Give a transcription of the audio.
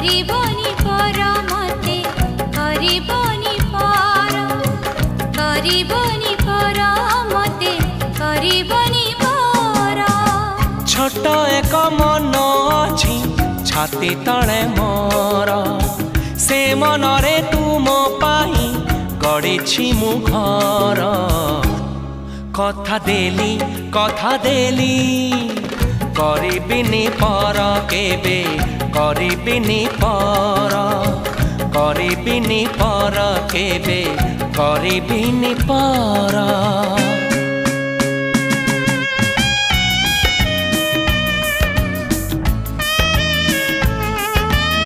करिबोनी पर मते करिबोनी पर करिबोनी पर मते करिबोनी पर छोट एक मन अछि छाती तले मोर से मनरे तुम पाई गढ़ी मु घर कथा देली करिबिनी पर केबे करिबिनी पर केबे करिबिनी पर।